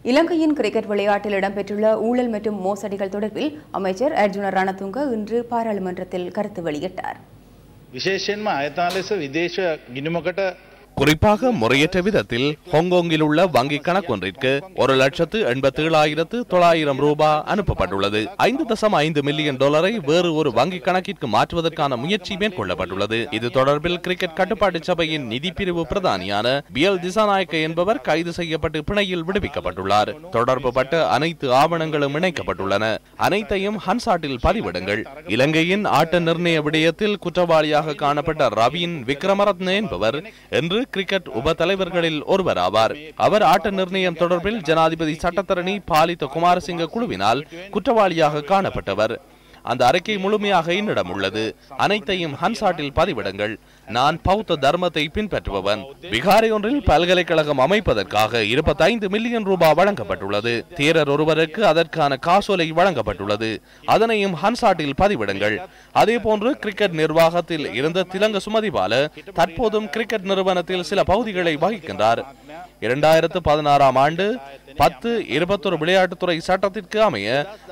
இலங்கையின் கிரிக்கெட் விளையாட்டில் இடம்பெற்றுள்ள ஊழல் மற்றும் மோசடிகள் தொடர்பில் அமைச்சர் அர்ஜுன ரணதுங்க இன்று பாராளுமன்றத்தில் கருத்து வெளியிட்டார். விசேஷයෙන්ම අයථා ලෙස විදේශ ගිණුමකට குறிப்பாக முறையற்ற விதத்தில் ஹாங்காங்கில் உள்ள வங்கி கணக்கொன்றிற்கு 1,87,900 ரூபாய் அனுப்பப்பட்டுள்ளது. 5.5 மில்லியன் டாலரை வேறு ஒரு வங்கி கணக்கிற்கு மாற்றுவதற்கான முயற்சி மேற்கொள்ளப்பட்டுள்ளது. இது தொடர்பில் கிரிக்கெட் கட்டுப்பாட்டு சபையின் நிதி பிரிவு பிரதானியான பிஎல் திசாநாயக்க என்பவர் கைது செய்யப்பட்டு பிணையில் விடுவிக்கப்பட்டுள்ளார். தொடர்புபட்ட அனைத்து ஆவணங்களும் இணைக்கப்பட்டுள்ளன. அனைத்தையும் ஹன்சாட்டில் பதிவிடுங்கள். இலங்கையின் ஆட்ட நிர்ணய விடயத்தில் குற்றவாளியாக காணப்பட்ட ரவீன் விக்ரமரத்ன என்பவர் என்று கிரிக்கெட் உப தலைவர்களில் ஒருவர் ஆவார். அவர் ஆட்ட நிர்ணயம் தொடர்பில் ஜனாதிபதி சட்டத்தரணி பாலித குமாரசிங்க குழுவினால் குற்றவாளியாக காணப்பட்டவர். அந்த அறிக்கை முழுமையாக என்னிடம் உள்ளது. அனைத்தையும் ஹன்சாட்டில் பதிவிடுங்கள். நான் பௌத்த தர்மத்தை பின்பற்றுபவன். விகாரை ஒன்றில் பல்கலைக்கழகம் அமைப்பதற்காக 25 மில்லியன் ரூபாய் வழங்கப்பட்டுள்ளது. தேரர் ஒருவருக்கு அதற்கான காசோலை வழங்கப்பட்டுள்ளது. அதனையும் ஹன்சாட்டில் பதிவிடுங்கள். அதே போன்று கிரிக்கெட் நிர்வாகத்தில் இருந்த திலங்க சுமதிபால தற்போதும் கிரிக்கெட் நிறுவனத்தில் சில பகுதிகளை வகிக்கின்றார். 2016 ஆண்டு 10-21 விளையாட்டுத்துறை சட்டத்திற்கு அமைய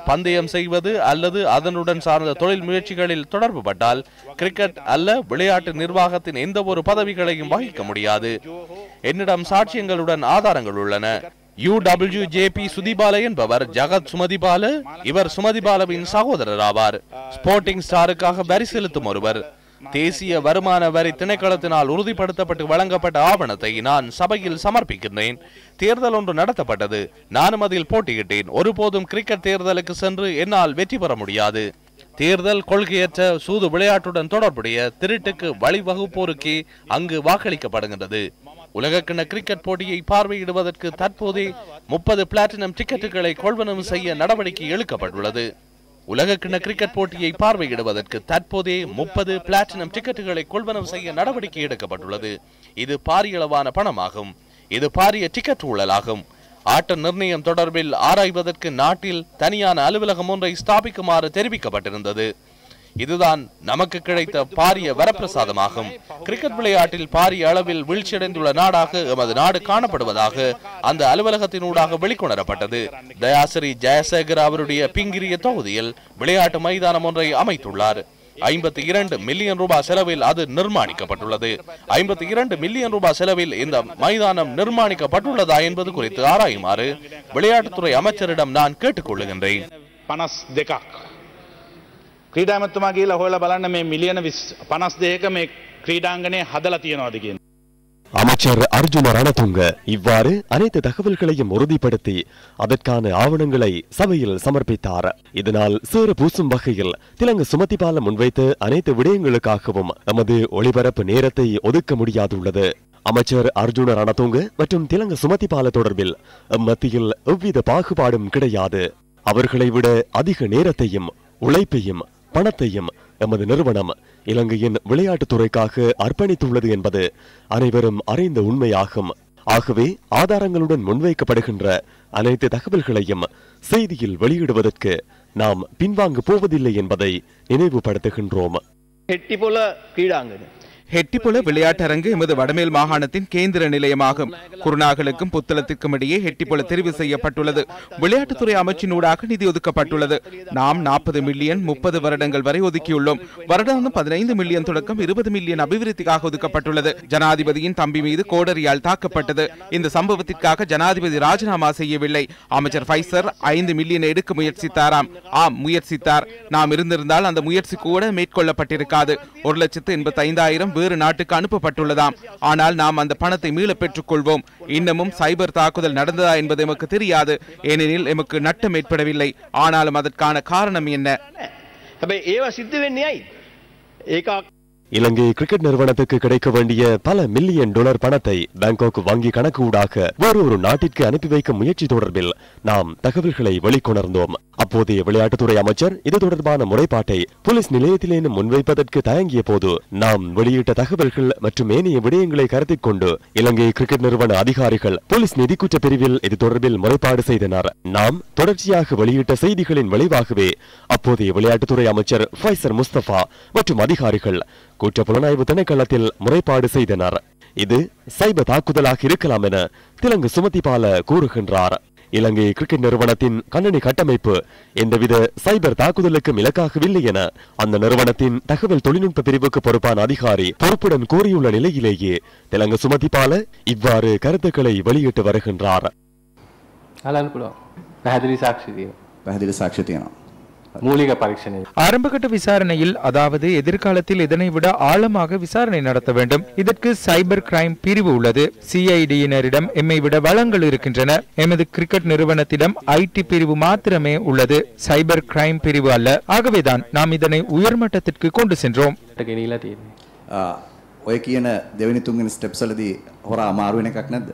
பந்தயம் செய்வது அல்லது அதனுடன் சார்ந்த தொழில் முயற்சிகளில் தொடர்புபட்டால் கிரிக்கெட் அல்ல விளையாட்டு நிர்வாகத்தின் எந்த ஒரு பதவிகளையும் வகிக்க முடியாது. என்னிடம் சாட்சியங்களுடன் ஆதாரங்கள் உள்ளன. UWJP சுதிபால என்பவர் ஜகத் சுமதிபால. இவர் சுமதிபாலவின் சகோதரர் ஆவார். ஸ்போர்ட்டிங் ஸ்டாருக்காக வரி செலுத்தும் ஒருவர். தேசிய வருமான வரி திணைக்களத்தினால் உறுதிப்படுத்தப்பட்டு வழங்கப்பட்ட ஆவணத்தை நான் சபையில் சமர்ப்பிக்கின்றேன். தேர்தல் ஒன்று நடத்தப்பட்டது. நானும் அதில் போட்டியிட்டேன். ஒருபோதும் கிரிக்கெட் தேர்தலுக்கு சென்று என்னால் வெற்றி பெற முடியாது. தேர்தல் கொள்கையற்ற சூது விளையாட்டுடன் தொடர்புடைய திருட்டுக்கு வழிவகுப்போருக்கே அங்கு வாக்களிக்கப்படுகின்றது. உலகக்கிண கிரிக்கெட் போட்டியை பார்வையிடுவதற்கு தற்போதே 30 பிளாட்டினம் டிக்கெட்டுகளை கொள்வனவு செய்ய நடவடிக்கை எடுக்கப்பட்டுள்ளது. உலகக்கிண கிரிக்கெட் போட்டியை பார்வையிடுவதற்கு தற்போதே 30 பிளாட்டினம் டிக்கெட்டுகளை கொள்வனவு செய்ய நடவடிக்கை எடுக்கப்பட்டுள்ளது. இது பாரியளவான பணமாகும். இது பாரிய டிக்கெட் ஊழலாகும். ஆட்ட நிர்ணயம் தொடர்பில் ஆராய்வதற்கு நாட்டில் தனியான அலுவலகம் ஒன்றை ஸ்தாபிக்குமாறு தெரிவிக்கப்பட்டிருந்தது. இதுதான் நமக்கு கிடைத்த பாரிய வரப்பிரசாதமாகும். கிரிக்கெட் விளையாட்டில் பாரிய அளவில் வீழ்ச்சியடைந்துள்ள நாடாக எமது நாடு காணப்படுவதாக அந்த அலுவலகத்தினூடாக வெளிக்கொணரப்பட்டது. தயாசிரி ஜெயசேகர் அவருடைய பிங்கிரிய தொகுதியில் விளையாட்டு மைதானம் ஒன்றை அமைத்துள்ளார். 52 மில்லியன் ரூபாய் செலவில் அது நிர்மாணிக்கப்பட்டுள்ளது. 52 மில்லியன் ரூபாய் செலவில் இந்த மைதானம் நிர்மாணிக்கப்பட்டுள்ளதா என்பது குறித்து ஆராயுமாறு விளையாட்டுத்துறை அமைச்சரிடம் நான் கேட்டுக்கொள்ளுகின்றேன். ක්‍රීඩා ඇමතුමා ගිහලා හොයලා බලන්න මේ මිලියන 52ක මේ ක්‍රීඩාංගණය හදලා තියනවාද කියන. அமைச்சர் அர்ஜுன ரணதுங்க இவ்வாறு அனைத்து தகவல்களையும் உறுதிப்படுத்தி அதற்கான ஆவணங்களை சபையில் சமர்ப்பித்தார். இதனால் சேறு பூசும் வகையில் திலங்க சுமதிபால முன்வைத்த அனைத்து விடயங்களுக்காகவும் நமது ஒளிபரப்பு நேரத்தை ஒதுக்க முடியாதுள்ளது. அமைச்சர் அர்ஜுன ரணதுங்க மற்றும் திலங்க சுமதிபால தொடர்பில் மத்தியில் எவ்வித பாகுபாடும் கிடையாது. அவர்களை விட அதிக நேரத்தையும் உழைப்பையும் பணத்தையும் எமது நிறுவனம் இலங்கையின் விளையாட்டுத்துறைக்காக அர்ப்பணித்துள்ளது என்பது அனைவரும் அறிந்த உண்மையாகும். ஆகவே ஆதாரங்களுடன் முன்வைக்கப்படுகின்ற அனைத்து தகவல்களையும் செய்தியில் வெளியிடுவதற்கு நாம் பின்வாங்க போவதில்லை என்பதை நினைவுபடுத்துகின்றோம். ஹெட்டிபுல விளையாட்டரங்கு எமது வடமேல் மாகாணத்தின் கேந்திர நிலையமாகும். குருநாகலுக்கும் புத்தளத்திற்கும் இடையே ஹெட்டிபுல தெரிவு செய்யப்பட்டுள்ளது. விளையாட்டுத்துறை அமைச்சினூடாக நிதி ஒதுக்கப்பட்டுள்ளது. நாம் 40 மில்லியன் 30 வருடங்கள் வரை ஒதுக்கியுள்ளோம். வருடாந்தம் 15 மில்லியன் தொடக்கம் 20 மில்லியன் அபிவிருத்திக்காக ஒதுக்கப்பட்டுள்ளது. ஜனாதிபதியின் தம்பி மீது கோடரியால் தாக்கப்பட்டது. இந்த சம்பவத்திற்காக ஜனாதிபதி ராஜினாமா செய்யவில்லை. அமைச்சர் ஃபைசர் 5 மில்லியன் எடுக்க முயற்சித்தாராம். ஆம், முயற்சித்தார். நாம் இருந்திருந்தால் அந்த முயற்சி கூட மேற்கொள்ளப்பட்டிருக்காது. 1,85,000 வேறு நாட்டுக்கு அனுப்பப்பட்டுள்ளதாம். ஆனால் நாம் அந்த பணத்தை மீள பெற்றுக் கொள்வோம். இன்னமும் சைபர் தாக்குதல் நடந்ததா என்பது எமக்கு தெரியாது. ஏனெனில் எமக்கு நட்டம் ஏற்படவில்லை. ஆனாலும் அதற்கான காரணம் என்ன? இலங்கை கிரிக்கெட் நிறுவனத்துக்கு கிடைக்க வேண்டிய பல மில்லியன் டாலர் பணத்தை பாங்காக் வங்கி கணக்கு ஊடாக வேறொரு நாட்டிற்கு அனுப்பி வைக்க முயற்சி தொடர்பில் நாம் தகவல்களை வெளிக்கொணர்ந்தோம். அப்போதைய விளையாட்டுத்துறை அமைச்சர் இது தொடர்பான முறைப்பாட்டை போலீஸ் நிலையத்திலேயே முன்வைப்பதற்கு தயங்கிய போது நாம் வெளியிட்ட தகவல்கள் மற்றும் ஏனைய விடயங்களை கருத்தில் கொண்டு இலங்கை கிரிக்கெட் நிறுவன அதிகாரிகள் போலீஸ் நிதிக்குற்ற பிரிவில் இது தொடர்பில் முறைப்பாடு செய்தனர். நாம் தொடர்ச்சியாக வெளியிட்ட செய்திகளின் விளைவாகவே அப்போதைய விளையாட்டுத்துறை அமைச்சர் ஃபைசர் முஸ்தபா மற்றும் அதிகாரிகள் குற்ற புலனாய்வு திணைக்களத்தில் முறைப்பாடு செய்தனர். இது சைபர் தாக்குதலாக இருக்கலாம் என திலங்க சுமதிபால கூறுகின்றார். இலங்கை கிரிக்கெட் நிறுவனத்தின் கணனி கட்டமைப்பு எந்தவித சைபர் தாக்குதலுக்கும் இலக்காகவில்லை என அந்த நிறுவனத்தின் தகவல் தொழில்நுட்ப பிரிவுக்கு பொறுப்பான அதிகாரி பொறுப்புடன் கூறியுள்ள நிலையிலேயே திலங்க சுமதிபால இவ்வாறு கருத்துக்களை வெளியிட்டு வருகின்றார். ஆரம்பகட்ட விசாரணையில் அதாவது எதிர்காலத்தில் இதனை விட ஆழமாக விசாரணை நடத்த வேண்டும். இதற்கு சைபர் கிரைம் பிரிவு உள்ளது. சிஐடியினரிடம் எம்மை விட வளங்கள் இருக்கின்றன. எமது கிரிக்கெட் நிறுவனத்திடம் ஐடி பிரிவு மாத்திரமே உள்ளது, சைபர் கிரைம் பிரிவு அல்ல. ஆகவேதான் நாம் இதனை உயர்மட்டத்திற்கு கொண்டு சென்றோம். ඔය කියන දෙවෙනි තුන්වෙනි ස්ටෙප්ස් වලදී හොරා අමාරු වෙන එකක් නැද්ද?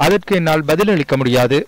அதற்கு என்னால் பதிலளிக்க முடியாது.